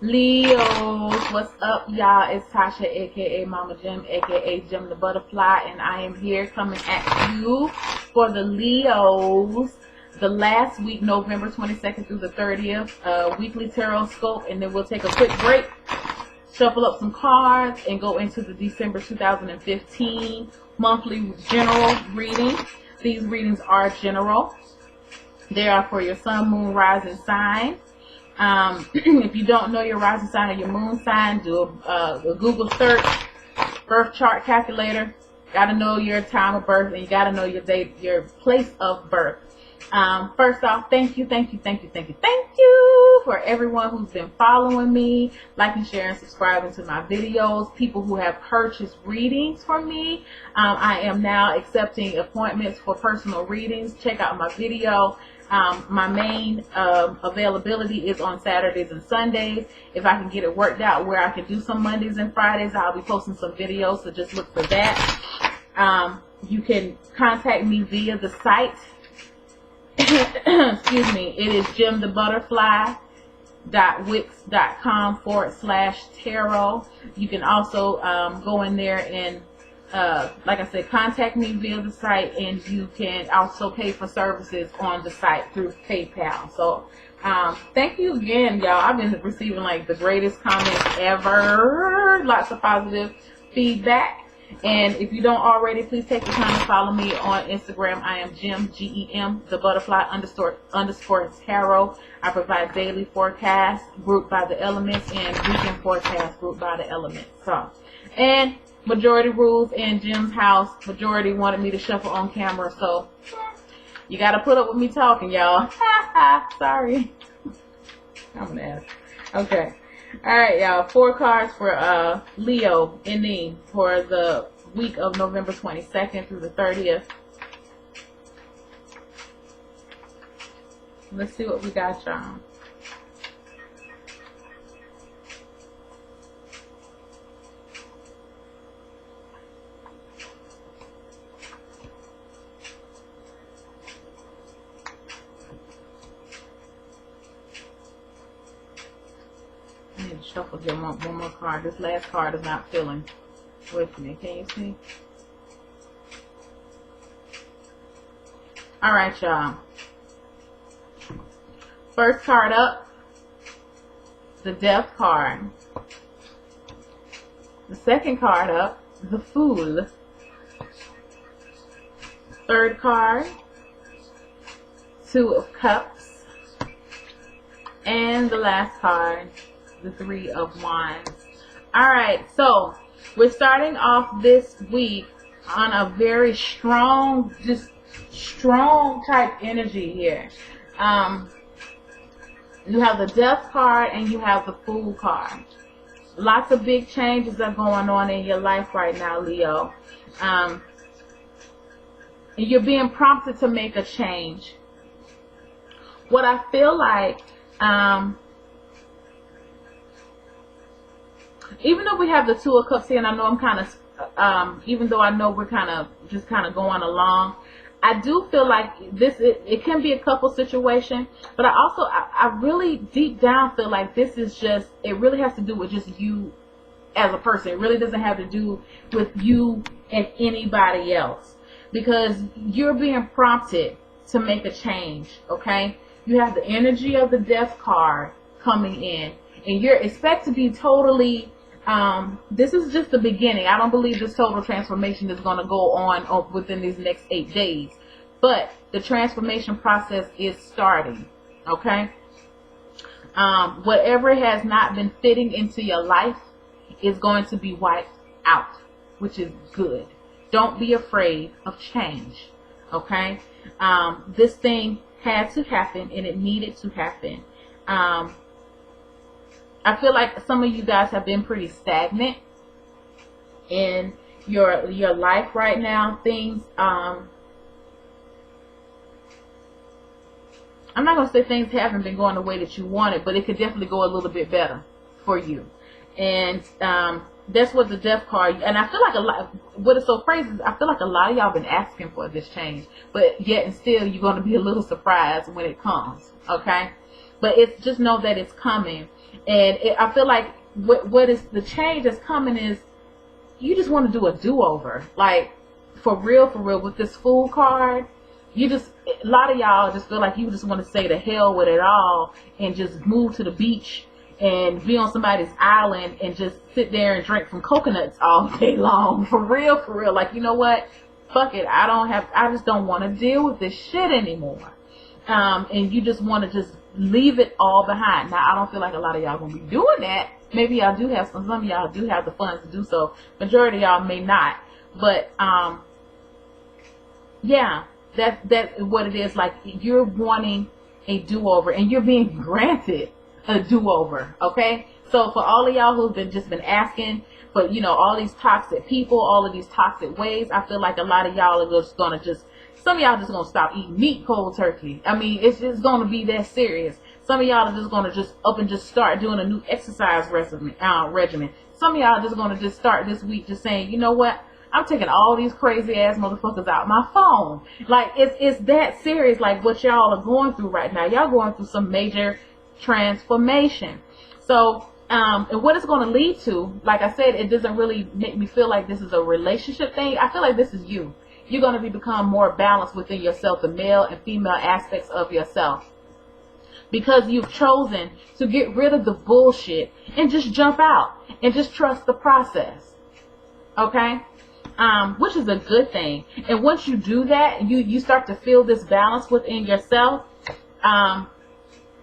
Leos, what's up, y'all? It's Tasha, aka Mama Jim, aka Jim the Butterfly, and I am here coming at you for the Leos, the last week, November 22nd through the 30th, weekly Tarotscope, and then we'll take a quick break, shuffle up some cards, and go into the December 2015 monthly general reading. These readings are general. They are for your sun, moon, rising sign. If you don't know your rising sign or your moon sign, do a Google search, birth chart calculator. Got to know your time of birth, and you got to know your date, your place of birth. First off, thank you for everyone who's been following me, liking, sharing, subscribing to my videos, people who have purchased readings from me. I am now accepting appointments for personal readings. Check out my video. My main availability is on Saturdays and Sundays. If I can get it worked out where I can do some Mondays and Fridays, I'll be posting some videos, so just look for that. You can contact me via the site. Excuse me. It is jimthebutterfly.wix.com/tarot. You can also go in there and like I said, contact me via the site, and you can also pay for services on the site through PayPal. So thank you again, y'all. I've been receiving like the greatest comments ever, lots of positive feedback. And if you don't already, please take the time to follow me on Instagram. I am Jim, G-E-M, the butterfly underscore tarot. I provide daily forecasts grouped by the elements and weekend forecasts grouped by the elements. So, and majority rules in Jim's house. Majority wanted me to shuffle on camera, so you got to put up with me talking, y'all. Sorry. I'm an ass. Okay. All right, y'all. 4 cards for Leo ending for the week of November 22nd through the 30th. Let's see what we got, y'all. I need to shuffle one more card. This last card is not filling with me. Can you see? Alright, y'all. First card up, the Death card. The second card up, the Fool. Third card, 2 of Cups. And the last card, the 3 of Wands. Alright, so we're starting off this week on a very strong, just strong type energy here. You have the Death card and you have the Fool card. Lots of big changes are going on in your life right now, Leo. And you're being prompted to make a change. What I feel like, even though we have the 2 of Cups here, and I know I'm kind of, even though I know we're kind of just kind of going along, I do feel like it can be a couple situation, but I really deep down feel like this is just, it really has to do with just you as a person. It really doesn't have to do with you and anybody else, because you're being prompted to make a change, okay? You have the energy of the Death card coming in, and you're expected to be totally, this is just the beginning. I don't believe this total transformation is going to go on within these next 8 days. But the transformation process is starting. Okay? Whatever has not been fitting into your life is going to be wiped out, which is good. Don't be afraid of change. Okay? This thing had to happen, and it needed to happen. I feel like some of you guys have been pretty stagnant in your life right now. Things, I'm not going to say things haven't been going the way that you wanted, but it could definitely go a little bit better for you. And that's what the Death card, and I feel like what is so crazy is I feel like a lot of y'all been asking for this change, but yet and still you're going to be a little surprised when it comes. Okay? but it's just know that it's coming. And I feel like what is the change that's coming is you just want to do a do-over, like for real, with this Fool card. You just, a lot of y'all just feel like you just want to say to hell with it all and just move to the beach and be on somebody's island and just sit there and drink from coconuts all day long. For real, like, you know what, fuck it, I just don't want to deal with this shit anymore. And you just want to just leave it all behind. Now, I don't feel like a lot of y'all gonna be doing that. Maybe y'all do have some of y'all do have the funds to do so. Majority of y'all may not. But yeah, that's what it is. Like, you're wanting a do-over and you're being granted a do-over. Okay, so for all of y'all who've just been asking for, you know, all these toxic people, all of these toxic ways, I feel like a lot of y'all are just gonna some of y'all just gonna stop eating meat cold turkey. I mean, it's just gonna be that serious. Some of y'all are just gonna just start doing a new exercise regimen. Some of y'all are just gonna just start this week just saying, you know what, I'm taking all these crazy ass motherfuckers out my phone. Like, it's that serious. Like, what y'all are going through right now, y'all going through some major transformation. So and what it's going to lead to, like I said, it doesn't really make me feel like this is a relationship thing. I feel like this is you. You're going to become more balanced within yourself, the male and female aspects of yourself, because you've chosen to get rid of the bullshit and just jump out and just trust the process. Okay? Which is a good thing. And once you do that, you start to feel this balance within yourself,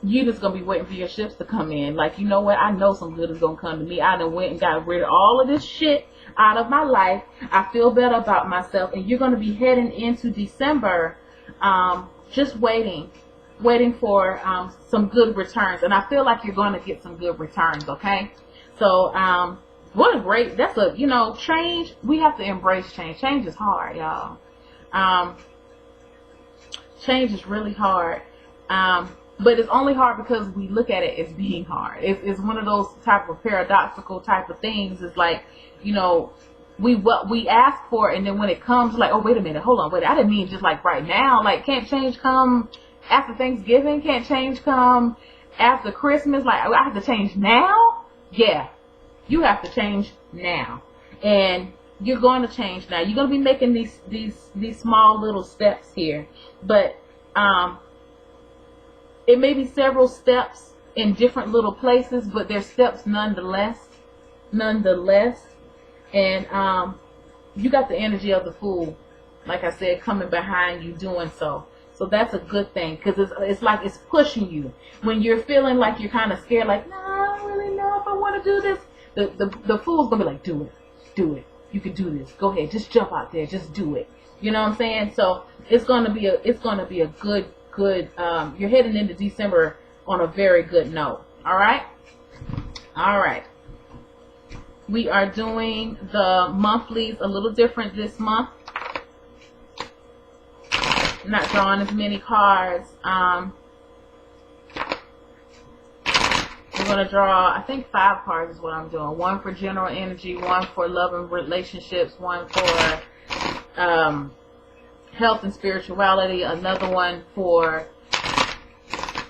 you just gonna be waiting for your ships to come in. Like, you know what, I know some good is gonna come to me. I done went and got rid of all of this shit out of my life. I feel better about myself. And you're gonna be heading into December, just waiting for some good returns. And I feel like you're gonna get some good returns. Okay, so what a great, that's a, you know, change. We have to embrace change. Change is hard, y'all. Change is really hard. But it's only hard because we look at it as being hard. It's one of those type of paradoxical type of things. It's like, you know, what we ask for, and then when it comes, like, oh, wait a minute, hold on, wait, I didn't mean just like right now. Like, can't change come after Thanksgiving? Can't change come after Christmas? Like, I have to change now? Yeah, you have to change now, and you're going to change now. You're going to be making these small little steps here, but it may be several steps in different little places, but they're steps nonetheless. And you got the energy of the Fool, like I said, coming behind you doing so. So that's a good thing, because it's like it's pushing you. When you're feeling like you're kind of scared, like, no, I don't really know if I want to do this, the Fool's gonna be like, do it. You can do this. Go ahead, just jump out there, just do it. You know what I'm saying? So it's gonna be a good. You're heading into December on a very good note. All right. We are doing the monthlies a little different this month. Not drawing as many cards. We're gonna draw, I think, 5 cards is what I'm doing. 1 for general energy, 1 for love and relationships, 1 for health and spirituality, another one for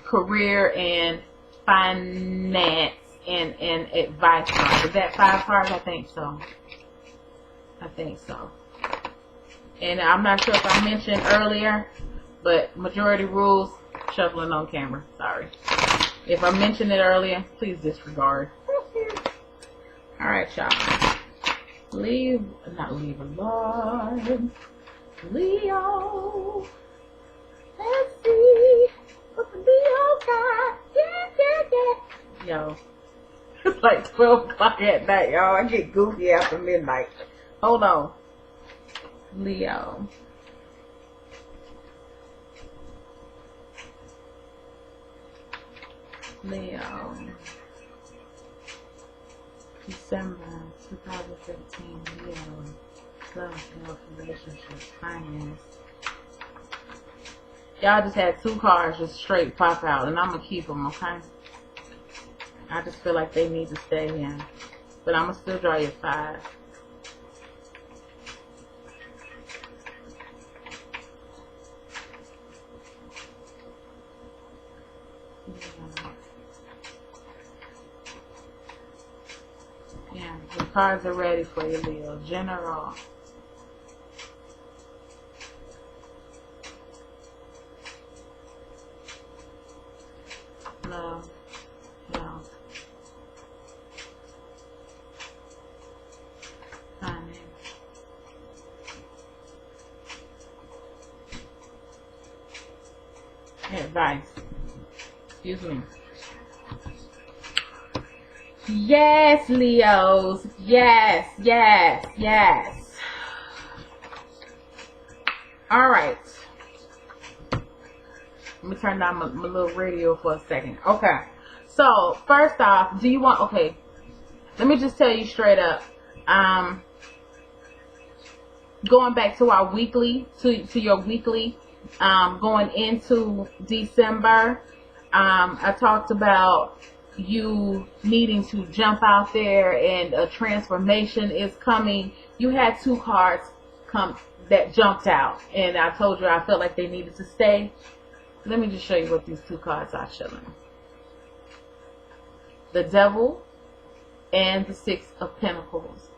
career and finance and advice. Is that 5 cards? I think so. And I'm not sure if I mentioned earlier, but majority rules, shuffling on camera. Sorry. If I mentioned it earlier, please disregard. Alright, y'all. Not leave alone. Leo. Let's see what the Leo got. Yeah. Yo. It's like 12 o'clock at night, y'all. I get goofy after midnight. Hold on. Leo. December 2015. Leo. Love, health, relationships, finance. Y'all just had 2 cards just straight pop out, and I'm gonna keep them, okay? I just feel like they need to stay in, but I'm gonna still draw you 5. Yeah. The cards are ready for you, Leo. General. No. No. Honey. Advice. Excuse me. Yes, Leos. Yes, yes, yes. All right. Let me turn down my little radio for a second. Okay. So, first off, do you want... Okay. Let me just tell you straight up. Going back to our weekly, to your weekly, going into December, I talked about you needing to jump out there and a transformation is coming. You had two cards come that jumped out, and I told you I felt like they needed to stay. Let me just show you what these two cards are showing. The Devil and the Six of Pentacles.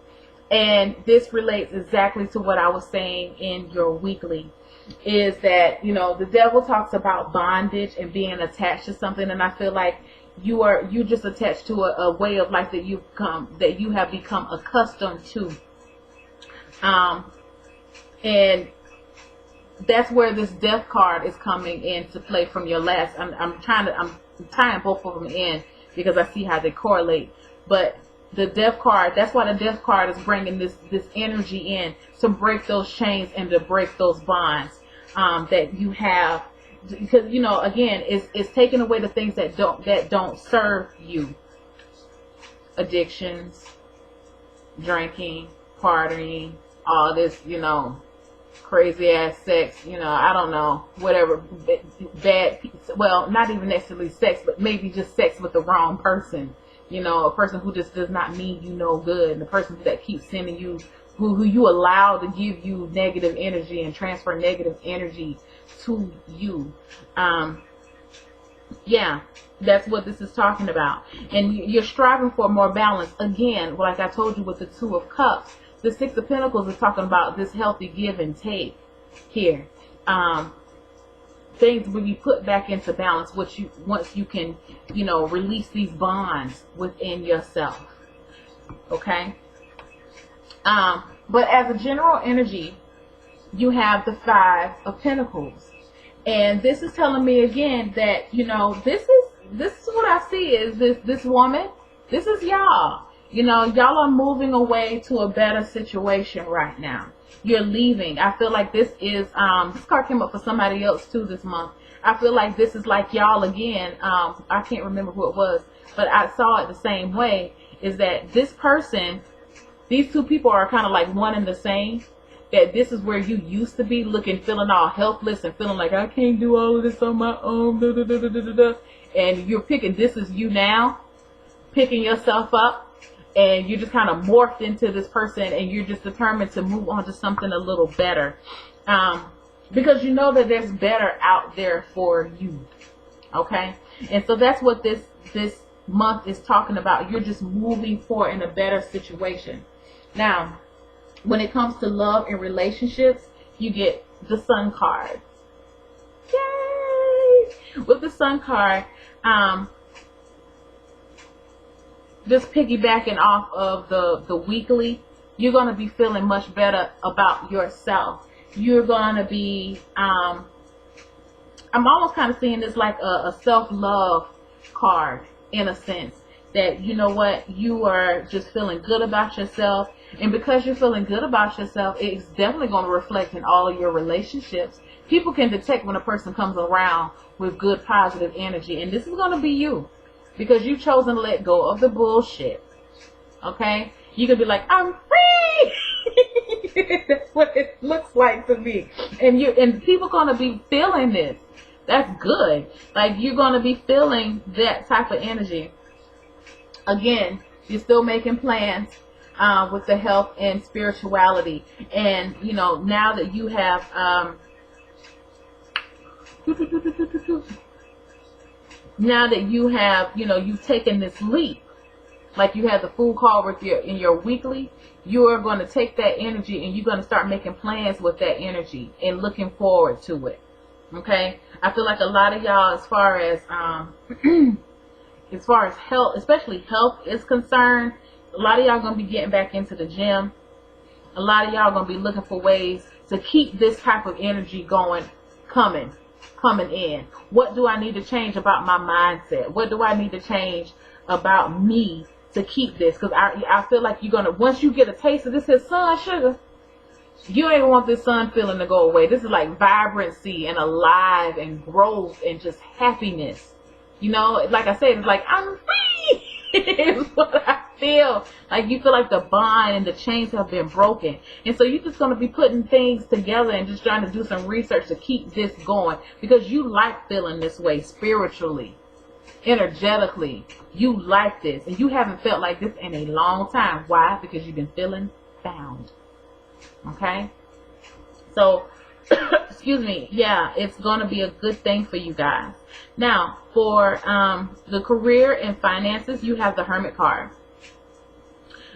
And this relates exactly to what I was saying in your weekly, is that, you know, the Devil talks about bondage and being attached to something, and I feel like you just attached to a way of life that you have become accustomed to. And that's where this Death card is coming into play from your last. I'm tying both of them in because I see how they correlate. But the Death card, that's why the Death card is bringing this energy in to break those chains and to break those bonds that you have, because, you know, again, it's taking away the things that don't serve you. Addictions, drinking, partying, all this, you know, crazy ass sex, you know, I don't know, whatever, bad, well, not even necessarily sex, but maybe just sex with the wrong person. You know, a person who just does not mean you no good, and the person that keeps sending you, who you allow to give you negative energy and transfer negative energy to you. Yeah, that's what this is talking about. And you're striving for more balance. Again, like I told you with the Two of Cups, the Six of Pentacles is talking about this healthy give and take here. Things will be put back into balance once you can, you know, release these bonds within yourself. Okay. But as a general energy, you have the Five of Pentacles, and this is telling me again that, you know, this is what I see is this woman. This is y'all. You know, y'all are moving away to a better situation right now. You're leaving. I feel like this is, this card came up for somebody else too this month. I feel like this is like y'all again. I can't remember who it was, but I saw it the same way, is that this person, these two people are kind of like one and the same. That this is where you used to be looking, feeling all helpless and feeling like I can't do all of this on my own. And you're picking, this is you now, picking yourself up. And you just kind of morphed into this person, and you're just determined to move on to something a little better. Because you know that there's better out there for you. Okay? And so that's what this month is talking about. You're just moving forward in a better situation. Now, when it comes to love and relationships, you get the Sun card. Yay! With the Sun card, just piggybacking off of the weekly, you're going to be feeling much better about yourself. You're going to be, I'm almost kind of seeing this like a self-love card, in a sense, that, you know what, you are just feeling good about yourself. And because you're feeling good about yourself, it's definitely going to reflect in all of your relationships. People can detect when a person comes around with good, positive energy. And this is going to be you. Because you've chosen to let go of the bullshit. Okay? You can be like, I'm free! That's what it looks like to me. And people are going to be feeling this. That's good. Like, you're going to be feeling that type of energy. Again, you're still making plans with the health and spirituality. And, you know, now that you have... now that you have, you know, you've taken this leap, like you had the food call with in your weekly, you are going to take that energy and you're going to start making plans with that energy and looking forward to it. Okay, I feel like a lot of y'all, as far as health, especially health is concerned, a lot of y'all going to be getting back into the gym. A lot of y'all going to be looking for ways to keep this type of energy going, coming in. What do I need to change about my mindset? What do I need to change about me to keep this? Because I feel like you're going to, once you get a taste of this here sun sugar, you ain't want this sun feeling to go away. This is like vibrancy and alive and growth and just happiness. You know, like I said, it's like, I'm free. It's what I feel. Like you feel like the bond and the chains have been broken. And so you're just going to be putting things together and just trying to do some research to keep this going. Because you like feeling this way spiritually, energetically. You like this. And you haven't felt like this in a long time. Why? Because you've been feeling found. Okay? So, excuse me. Yeah, it's going to be a good thing for you guys. Now, for the career and finances, you have the Hermit card.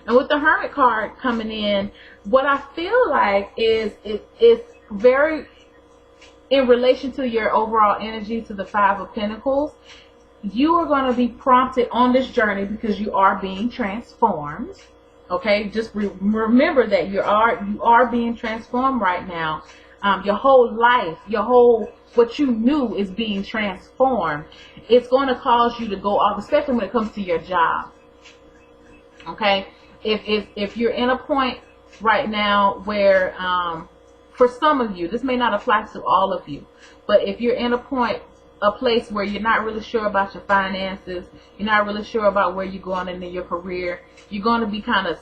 And with the Hermit card coming in, what I feel like is it's very in relation to your overall energy, to the Five of Pentacles. You are going to be prompted on this journey because you are being transformed. Okay, just remember that you are being transformed right now. Your whole life, what you knew is being transformed. It's going to cause you to go off, especially when it comes to your job. Okay, if you're in a point right now where, for some of you, this may not apply to all of you, but if you're in a place where you're not really sure about your finances, you're not really sure about where you're going into your career, you're going to be kind of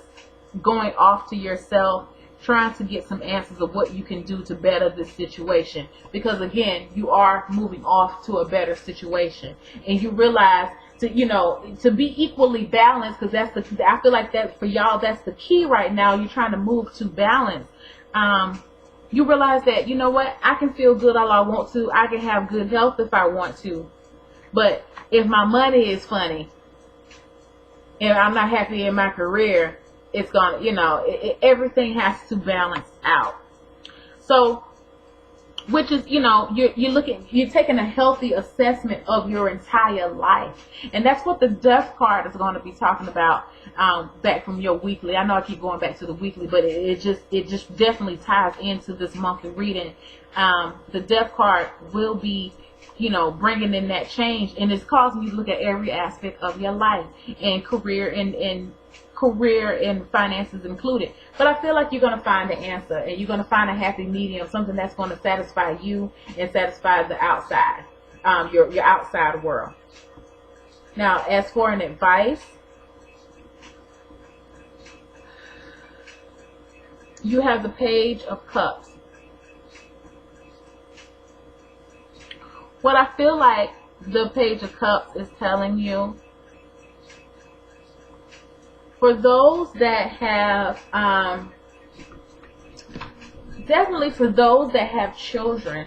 going off to yourself, trying to get some answers of what you can do to better this situation. Because again, you are moving off to a better situation, and you realize to be equally balanced, because I feel like that for y'all, that's the key right now. You're trying to move to balance. You realize that, you know what, I can feel good all I want to. I can have good health if I want to. But if my money is funny and I'm not happy in my career, it's going to, everything has to balance out. So, which is, you're taking a healthy assessment of your entire life. And that's what the Death card is going to be talking about, back from your weekly. I know I keep going back to the weekly, but it just definitely ties into this monthly reading. The Death card will be, bringing in that change, and it's causing you to look at every aspect of your life, and career and finances included. But I feel like you're going to find the answer, and you're going to find a happy medium, something that's going to satisfy you and satisfy the outside, your outside world. Now, as for an advice, you have the Page of Cups. What I feel like the Page of Cups is telling you, for those that have, definitely for those that have children,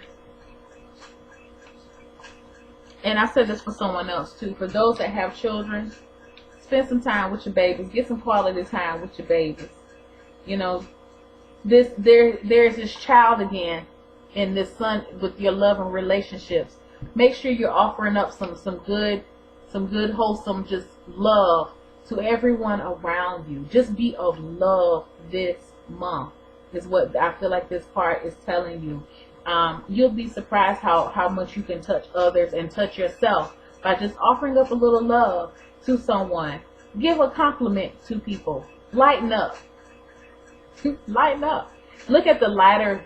and I said this for someone else too, for those that have children, spend some time with your babies, get some quality time with your babies. There's this child again in this son with your love and relationships. Make sure you're offering up some good wholesome just love to everyone around you. Just be of love this month is what I feel like this part is telling you. You'll be surprised how much you can touch others and touch yourself by just offering up a little love to someone. Give a compliment to people. Lighten up. Lighten up. Look at the lighter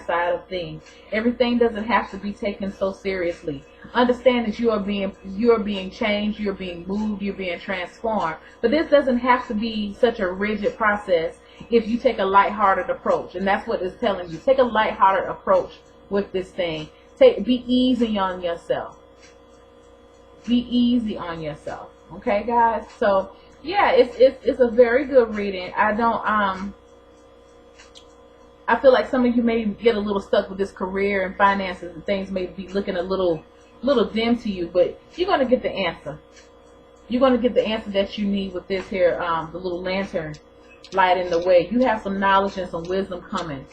side of things. Everything doesn't have to be taken so seriously. Understand that you are being changed, you're being moved, you're being transformed. But this doesn't have to be such a rigid process if you take a lighthearted approach. And that's what it's telling you. Take a lighthearted approach with this thing. Be easy on yourself. Be easy on yourself. Okay, guys? So yeah, it's a very good reading. I feel like some of you may get a little stuck with this career and finances, and things may be looking a little dim to you, but you're going to get the answer. you're going to get the answer that you need with this here, the little lantern light in the way. You have some knowledge and some wisdom coming.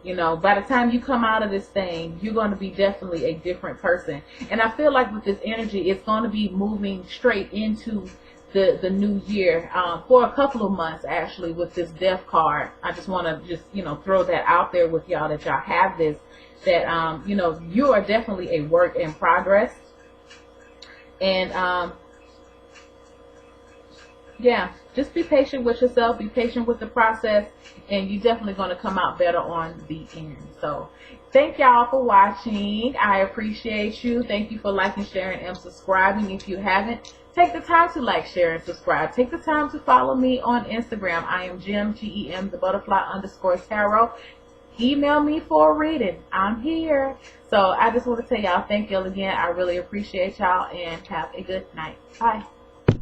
You know, by the time you come out of this thing, you're going to be definitely a different person. And I feel like with this energy, it's going to be moving straight into the new year for a couple of months, actually, with this death card. I just want to just, you know, throw that out there with y'all, that y'all have this, that, you know, you are definitely a work in progress. And, yeah, just be patient with yourself, be patient with the process, and you're definitely going to come out better on the end. So thank y'all for watching. I appreciate you. Thank you for liking, sharing, and subscribing. If you haven't, take the time to like, share, and subscribe. Take the time to follow me on Instagram. I am Gem, Gem, the butterfly_tarot. Email me for a reading. I'm here. So I just want to tell y'all thank y'all again. I really appreciate y'all, and have a good night. Bye.